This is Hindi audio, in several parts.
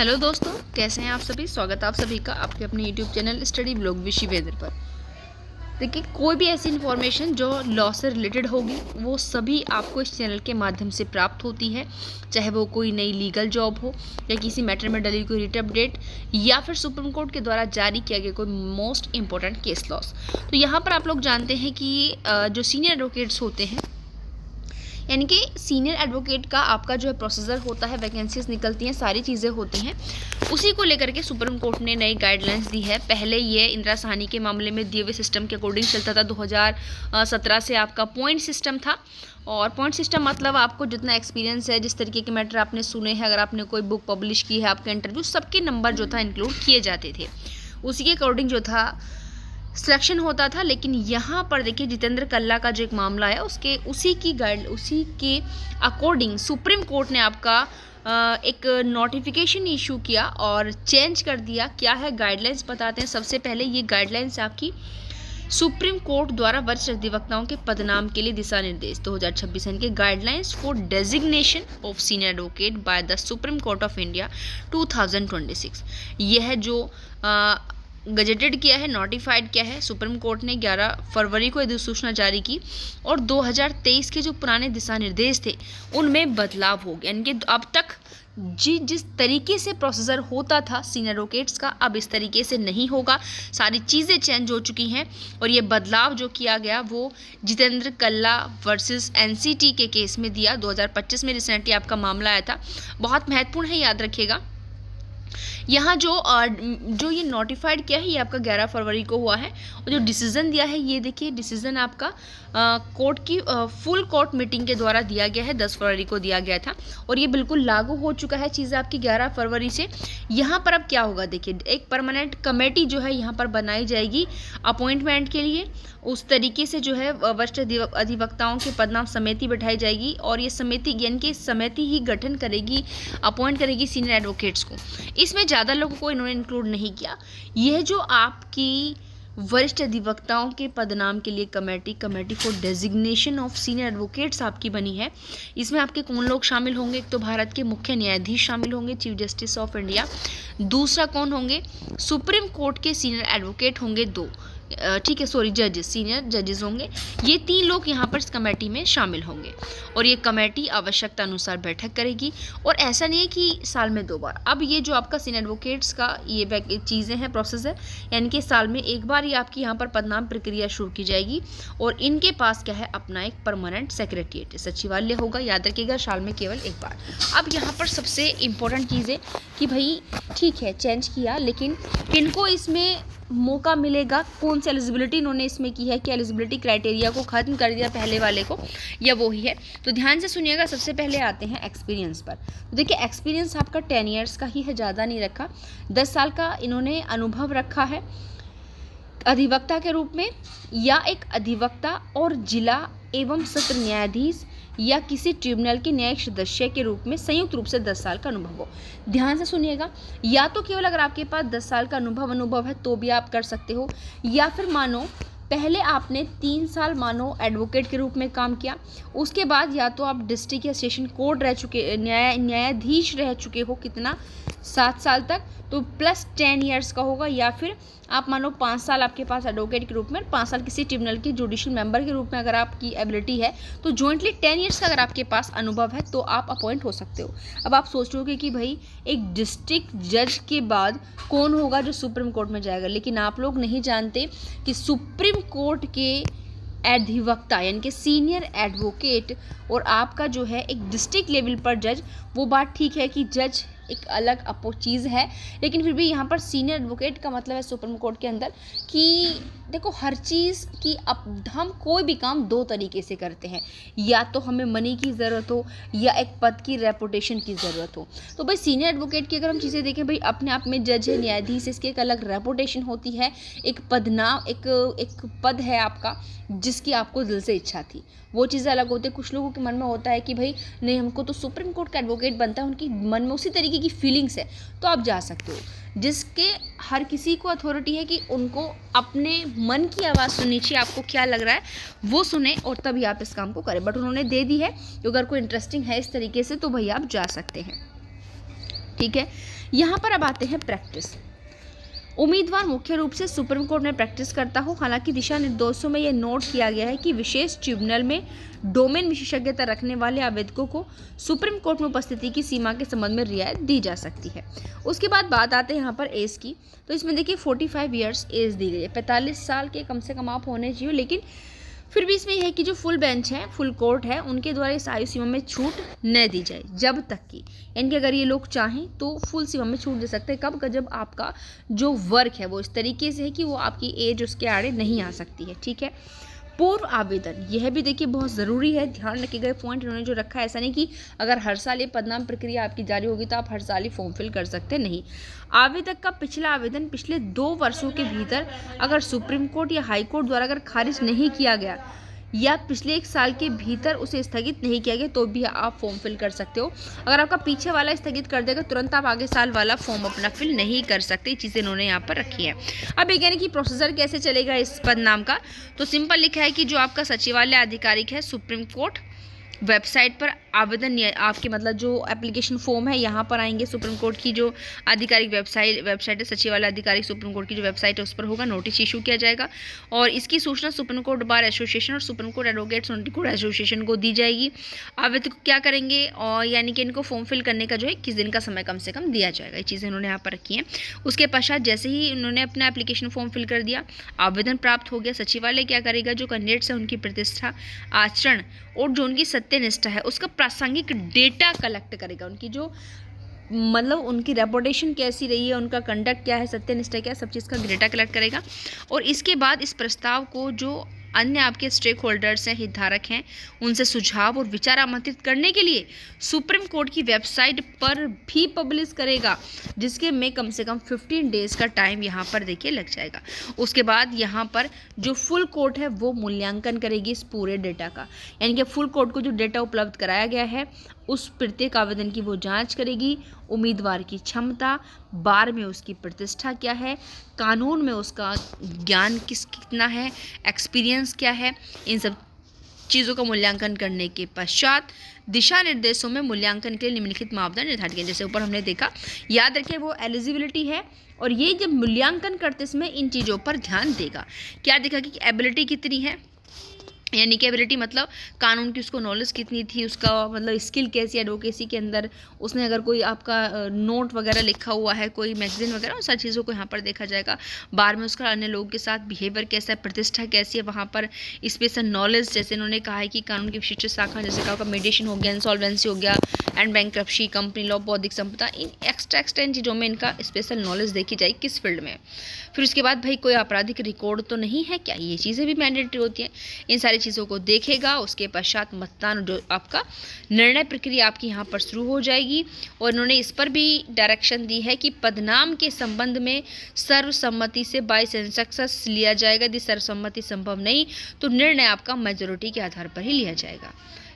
हेलो दोस्तों, कैसे हैं आप सभी। स्वागत है आप सभी का आपके अपने यूट्यूब चैनल स्टडी ब्लॉग विशी वेदर पर। देखिए, कोई भी ऐसी इन्फॉर्मेशन जो लॉ से रिलेटेड होगी वो सभी आपको इस चैनल के माध्यम से प्राप्त होती है, चाहे वो कोई नई लीगल जॉब हो या किसी मैटर में डली कोई रिट अपडेट या फिर सुप्रीम कोर्ट के द्वारा जारी किया गया कोई मोस्ट इंपॉर्टेंट केस लॉस। तो यहाँ पर आप लोग जानते हैं कि जो सीनियर एडवोकेट्स होते हैं, यानी कि सीनियर एडवोकेट का आपका जो है प्रोसीजर होता है, वैकेंसीज निकलती हैं, सारी चीज़ें होती हैं, उसी को लेकर के सुप्रीम कोर्ट ने नई गाइडलाइंस दी है। पहले ये इंदिरा साहनी के मामले में दिए हुए सिस्टम के अकॉर्डिंग चलता था। 2017 से आपका पॉइंट सिस्टम था, और पॉइंट सिस्टम मतलब आपको जितना एक्सपीरियंस है, जिस तरीके के मैटर आपने सुने हैं, अगर आपने कोई बुक पब्लिश की है, आपका इंटरव्यू, सबके नंबर जो था इंक्लूड किए जाते थे, उसी के अकॉर्डिंग जो था सिलेक्शन होता था। लेकिन यहाँ पर देखिए, जितेंद्र कल्ला का जो एक मामला है उसी के अकॉर्डिंग सुप्रीम कोर्ट ने आपका एक नोटिफिकेशन इशू किया और चेंज कर दिया। क्या है गाइडलाइंस बताते हैं। सबसे पहले ये गाइडलाइंस आपकी सुप्रीम कोर्ट द्वारा वरिष्ठ अधिवक्ताओं के पदनाम के लिए दिशा निर्देश 2026 के guidelines for designation of senior advocate by the supreme court of India 2026। यह जो गजेटेड किया है, नोटिफाइड किया है सुप्रीम कोर्ट ने 11 फरवरी को अधिसूचना जारी की, और 2023 के जो पुराने दिशा निर्देश थे उनमें बदलाव हो गया। यानी कि अब तक जिस तरीके से प्रोसीजर होता था सीनियर एडवोकेट्स का, अब इस तरीके से नहीं होगा। सारी चीज़ें चेंज हो चुकी हैं, और ये बदलाव जो किया गया वो जितेंद्र कल्ला वर्सेस एनसीटी के केस में दिया। 2025 में रिसेंटली आपका मामला आया था, बहुत महत्वपूर्ण है, याद रखिएगा। यहाँ जो ये नोटिफाइड किया है ये आपका 11 फरवरी को हुआ है, और जो डिसीज़न दिया है ये देखिए, डिसीज़न आपका कोर्ट की फुल कोर्ट मीटिंग के द्वारा दिया गया है, 10 फरवरी को दिया गया था, और ये बिल्कुल लागू हो चुका है चीज़ें आपकी 11 फरवरी से। यहाँ पर अब क्या होगा, देखिए, एक परमानेंट कमेटी जो है यहाँ पर बनाई जाएगी अपॉइंटमेंट के लिए। उस तरीके से जो है वरिष्ठ अधिवक्ताओं के पदनाम समिति बैठाई जाएगी, और ये समिति यानी कि समिति ही गठन करेगी, अपॉइंट करेगी सीनियर एडवोकेट्स को। इसमें ज़्यादा लोगों को इन्होंने इंक्लूड नहीं किया। यह जो आपकी वरिष्ठ अधिवक्ताओं के पदनाम के लिए committee for designation of senior advocates आपकी बनी है, इसमें आपके कौन लोग शामिल होंगे। एक तो भारत के मुख्य न्यायाधीश शामिल होंगे, चीफ जस्टिस ऑफ इंडिया। दूसरा कौन होंगे, सुप्रीम कोर्ट के सीनियर एडवोकेट होंगे, जजेस, सीनियर जजेस होंगे। ये 3 लोग यहाँ पर इस कमेटी में शामिल होंगे, और ये कमेटी आवश्यकता अनुसार बैठक करेगी। और ऐसा नहीं है कि साल में 2 बार। अब ये जो आपका सीनियर एडवोकेट्स का ये चीज़ें हैं, प्रोसेस है, यानी कि साल में एक बार ये आपकी यहाँ पर पदनाम प्रक्रिया शुरू की जाएगी, और इनके पास क्या है, अपना एक परमानेंट सेक्रेटरिएट सचिवालय होगा, याद रखिएगा, साल में केवल एक बार। अब यहाँ पर सबसे इम्पोर्टेंट चीज़ है कि भाई ठीक है चेंज किया, लेकिन किनको इसमें मौका मिलेगा, कौन सी एलिजिबिलिटी इन्होंने इसमें की है, कि एलिजिबिलिटी क्राइटेरिया को ख़त्म कर दिया पहले वाले को, या वो ही है। तो ध्यान से सुनिएगा। सबसे पहले आते हैं एक्सपीरियंस पर। तो देखिए, एक्सपीरियंस आपका 10 ईयर्स का ही है, ज़्यादा नहीं रखा। 10 साल का इन्होंने अनुभव रखा है अधिवक्ता के रूप में, या एक अधिवक्ता और जिला एवं सत्र न्यायाधीश या किसी ट्रिब्यूनल के न्यायिक सदस्य के रूप में संयुक्त रूप से 10 साल का अनुभव हो। ध्यान से सुनिएगा, या तो केवल अगर आपके पास 10 साल का अनुभव है तो भी आप कर सकते हो, या फिर मानो पहले आपने 3 साल मानो एडवोकेट के रूप में काम किया, उसके बाद या तो आप डिस्ट्रिक्ट या सेशन कोर्ट रह चुके, न्यायाधीश रह चुके हो, कितना 7 साल तक, तो प्लस 10 ईयर्स का होगा। या फिर आप मानो 5 साल आपके पास एडवोकेट के रूप में, 5 साल किसी ट्रिब्यूनल की जुडिशियल मेंबर के रूप में अगर आपकी एबिलिटी है, तो जॉइंटली 10 ईयर्स का अगर आपके पास अनुभव है तो आप अपॉइंट हो सकते हो। अब आप सोच रहे हो कि भाई एक डिस्ट्रिक्ट जज के बाद कौन होगा जो सुप्रीम कोर्ट में जाएगा, लेकिन आप लोग नहीं जानते कि सुप्रीम कोर्ट के अधिवक्ता यानी कि सीनियर एडवोकेट और आपका जो है एक डिस्ट्रिक्ट लेवल पर जज, वो बात ठीक है कि जज एक अलग चीज़ है, लेकिन फिर भी यहाँ पर सीनियर एडवोकेट का मतलब है सुप्रीम कोर्ट के अंदर कि देखो, हर चीज़ की अब हम कोई भी काम 2 तरीके से करते हैं, या तो हमें मनी की ज़रूरत हो या एक पद की रेपुटेशन की ज़रूरत हो। तो भाई सीनियर एडवोकेट की अगर हम चीज़ें देखें, भाई अपने आप में जज है, न्यायाधीश, इसकी एक अलग रेपुटेशन होती है, एक पदनाम, एक पद है आपका, जिसकी आपको दिल से इच्छा थी, वो चीज़ें अलग होती है। कुछ लोगों के मन में होता है कि भाई नहीं, हमको तो सुप्रीम कोर्ट का एडवोकेट बनता है, उनकी मन में उसी तरीके की फीलिंग्स है, तो आप जा सकते हो। जिसके हर किसी को अथॉरिटी है कि उनको अपने मन की आवाज़ सुननी चाहिए, आपको क्या लग रहा है वो सुने, और तभी आप इस काम को करें। बट उन्होंने दे दी है, तो अगर कोई इंटरेस्टिंग है इस तरीके से तो भाई आप जा सकते हैं। ठीक है, यहाँ पर अब आते हैं प्रैक्टिस। उम्मीदवार मुख्य रूप से सुप्रीम कोर्ट में प्रैक्टिस करता हो। हालांकि दिशा निर्देशों में यह नोट किया गया है कि विशेष ट्रिब्यूनल में डोमेन विशेषज्ञता रखने वाले आवेदकों को सुप्रीम कोर्ट में उपस्थिति की सीमा के संबंध में रियायत दी जा सकती है। उसके बाद बात आते हैं यहाँ पर एज की। तो इसमें देखिए 45 ईयर्स एज दी गई है, 45 साल के कम से कम आप होने चाहिए, लेकिन फिर भी इसमें यह है कि जो फुल बेंच है, फुल कोर्ट है, उनके द्वारा इस आयु सीमा में छूट न दी जाए जब तक कि, यानी कि अगर ये लोग चाहें तो फुल सीमा में छूट दे सकते हैं। कब? जब आपका जो वर्क है वो इस तरीके से है कि वो आपकी एज उसके आड़े नहीं आ सकती है। ठीक है, पूर्व आवेदन, यह भी देखिए बहुत ज़रूरी है, ध्यान रखे गए पॉइंट इन्होंने जो रखा है। ऐसा नहीं कि अगर हर साल ये पदनाम प्रक्रिया आपकी जारी होगी तो आप हर साल ही फॉर्म फिल कर सकते नहीं। आवेदक का पिछला आवेदन पिछले 2 वर्षों के भीतर अगर सुप्रीम कोर्ट या हाई कोर्ट द्वारा अगर खारिज नहीं किया गया या पिछले 1 साल के भीतर उसे स्थगित नहीं किया गया तो भी आप फॉर्म फिल कर सकते हो। अगर आपका पीछे वाला स्थगित कर देगा तुरंत आप आगे साल वाला फॉर्म अपना फिल नहीं कर सकते। चीज़ें इन्होंने यहाँ पर रखी है। अब एक यानी कि प्रोसीजर कैसे चलेगा इस पदनाम का, तो सिंपल लिखा है कि जो आपका सचिवालय आधिकारिक है सुप्रीम कोर्ट वेबसाइट पर आवेदन आपके मतलब जो एप्लीकेशन फॉर्म है यहाँ पर आएंगे। सुप्रीम कोर्ट की जो आधिकारिक वेबसाइट है सचिवालय आधिकारिक सुप्रीम कोर्ट की जो वेबसाइट है उस पर होगा, नोटिस इशू किया जाएगा और इसकी सूचना सुप्रीम कोर्ट बार एसोसिएशन और supreme court advocates court association को दी जाएगी। आवेदक क्या करेंगे और यानी कि इनको फॉर्म फिल करने का जो है किस दिन का समय कम से कम दिया जाएगा, ये चीज़ें इन्होंने यहाँ पर रखी हैं। उसके पश्चात जैसे ही उन्होंने अपना एप्लीकेशन फॉर्म फिल कर दिया, आवेदन प्राप्त हो गया, सचिवालय क्या करेगा, जो कैंडिडेट्स है उनकी प्रतिष्ठा, आचरण और जो उनकी सत्यनिष्ठा है उसका प्रासंगिक डेटा कलेक्ट करेगा। उनकी जो मतलब उनकी रेपुटेशन कैसी रही है, उनका कंडक्ट क्या है, सत्यनिष्ठा क्या है, सब चीज़ का डेटा कलेक्ट करेगा। और इसके बाद इस प्रस्ताव को जो अन्य आपके स्टेक होल्डर्स हैं, हितधारक हैं, उनसे सुझाव और विचार आमंत्रित करने के लिए सुप्रीम कोर्ट की वेबसाइट पर भी पब्लिश करेगा, जिसके में कम से कम 15 डेज़ का टाइम यहाँ पर देखिए लग जाएगा। उसके बाद यहाँ पर जो फुल कोर्ट है वो मूल्यांकन करेगी इस पूरे डेटा का, यानी कि फुल कोर्ट को जो डेटा उपलब्ध कराया गया है उस प्रत्येक आवेदन की वो जांच करेगी। उम्मीदवार की क्षमता, बार में उसकी प्रतिष्ठा क्या है, कानून में उसका ज्ञान कितना है, एक्सपीरियंस क्या है, इन सब चीज़ों का मूल्यांकन करने के पश्चात दिशा निर्देशों में मूल्यांकन के लिए निम्नलिखित मापदंड निर्धारित किए। जैसे ऊपर हमने देखा, याद रखें वो एलिजिबिलिटी है और ये जब मूल्यांकन करते समय इन चीज़ों पर ध्यान देगा। क्या देखा कि एबिलिटी कितनी है, यानी कि एबिलिटी मतलब कानून की उसको नॉलेज कितनी थी, उसका मतलब स्किल कैसी है एडवोकेसी के अंदर, उसने अगर कोई आपका नोट वगैरह लिखा हुआ है, कोई मैगजीन वगैरह, उन सारी चीज़ों को यहाँ पर देखा जाएगा। बार में उसका अन्य लोगों के साथ बिहेवियर कैसा है, प्रतिष्ठा कैसी है, वहाँ पर स्पेशल नॉलेज, जैसे इन्होंने कहा है कि कानून की विशिष्ट शाखा, जैसे कहा मीडिएशन हो गया, इंसॉल्वेंसी हो गया, एंड बैंक्रप्सी, कंपनी लॉ, बौद्धिक संपदा, इन एक्स्ट्रा इन चीज़ों में इनका स्पेशल नॉलेज देखी जाए किस फील्ड में। फिर उसके बाद भाई कोई आपराधिक रिकॉर्ड तो नहीं है क्या, ये चीज़ें भी मैंडेटरी होती हैं। इन सारी चीज़ों को देखेगा। उसके पश्चात मतदान जो आपका निर्णय प्रक्रिया आपकी यहाँ पर शुरू हो जाएगी और इन्होंने इस पर भी डायरेक्शन दी है कि पदनाम के संबंध में सर्वसम्मति से बाय सेंसस लिया जाएगा। यदि सर्वसम्मति संभव नहीं तो निर्णय आपका मेजोरिटी के आधार पर ही लिया जाएगा।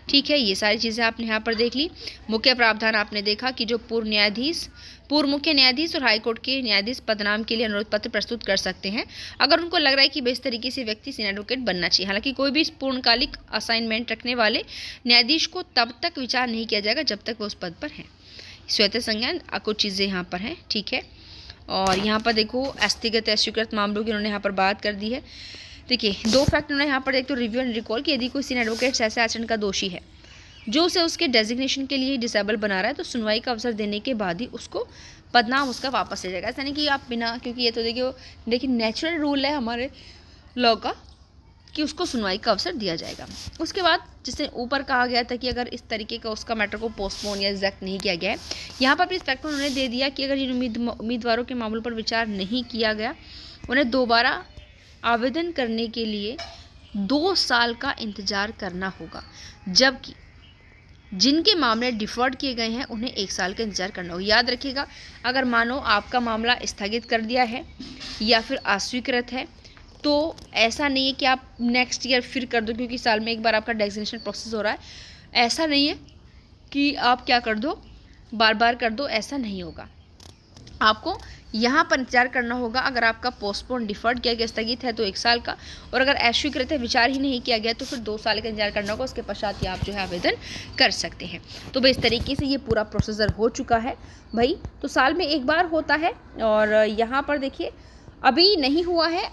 ठीक है, ये सारी चीज़ें आपने यहाँ पर देख ली। मुख्य प्रावधान आपने देखा कि जो पूर्व मुख्य न्यायाधीश और हाईकोर्ट के न्यायाधीश पदनाम के लिए अनुरोध पत्र प्रस्तुत कर सकते हैं अगर उनको लग रहा है कि इस तरीके से व्यक्ति सीनियर एडवोकेट बनना चाहिए। हालांकि कोई भी पूर्णकालिक असाइनमेंट रखने वाले न्यायाधीश को तब तक विचार नहीं किया जाएगा जब तक वो उस पद पर हैं। स्वतः संज्ञान कुछ चीज़ें यहाँ पर हैं। ठीक है, और यहाँ पर देखो अस्थिगत या स्वीकृत मामलों की उन्होंने यहाँ पर बात कर दी है। देखिए 2 फैक्ट उन्होंने यहाँ पर एक तो रिव्यू एंड रिकॉल कि यदि कोई सीनियर एडवोकेट ऐसे आचरण का दोषी है जो उसे उसके डेजिग्नेशन के लिए डिसेबल बना रहा है तो सुनवाई का अवसर देने के बाद ही उसको पदनाम उसका वापस ले जाएगा। ऐसा नहीं कि आप बिना, क्योंकि ये तो देखिए नेचुरल रूल है हमारे लॉ का कि उसको सुनवाई का अवसर दिया जाएगा। उसके बाद जिससे ऊपर कहा गया था कि अगर इस तरीके का उसका मैटर को पोस्टपोन या रिजेक्ट नहीं किया गया है, यहाँ पर भी इस फैक्ट को उन्होंने दे दिया कि अगर जिन उम्मीदवारों के मामलों पर विचार नहीं किया गया उन्हें दोबारा आवेदन करने के लिए 2 साल का इंतज़ार करना होगा, जबकि जिनके मामले डिफर्ड किए गए हैं उन्हें 1 साल का इंतजार करना होगा। याद रखिएगा, अगर मानो आपका मामला स्थगित कर दिया है या फिर अस्वीकृत है तो ऐसा नहीं है कि आप नेक्स्ट ईयर फिर कर दो, क्योंकि साल में एक बार आपका डेजिग्नेशन प्रोसेस हो रहा है। ऐसा नहीं है कि आप क्या कर दो, बार बार कर दो, ऐसा नहीं होगा। आपको यहाँ पर इंतजार करना होगा। अगर आपका पोस्टपोन डिफर्ड किया गया, स्थगित है, तो 1 साल का, और अगर अस्वीकृत है, विचार ही नहीं किया गया, तो फिर 2 साल का इंतजार करना होगा। उसके पश्चात ही आप जो है आवेदन कर सकते हैं। तो भाई इस तरीके से ये पूरा प्रोसीजर हो चुका है भाई। तो साल में एक बार होता है, और यहाँ पर देखिए अभी नहीं हुआ है,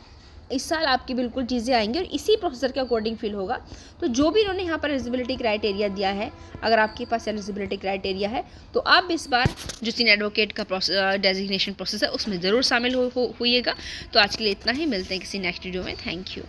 इस साल आपकी बिल्कुल चीज़ें आएंगी और इसी प्रोसेसर के अकॉर्डिंग फिल होगा। तो जो भी इन्होंने यहाँ पर एलिजिबिलिटी क्राइटेरिया दिया है, अगर आपके पास एलिजिबिलिटी क्राइटेरिया है, तो आप इस बार जो सीनियर एडवोकेट का डेजिग्नेशन प्रोसेस है उसमें ज़रूर शामिल होइएगा। तो आज के लिए इतना ही, मिलते हैं किसी नेक्स्ट वीडियो में। Thank you.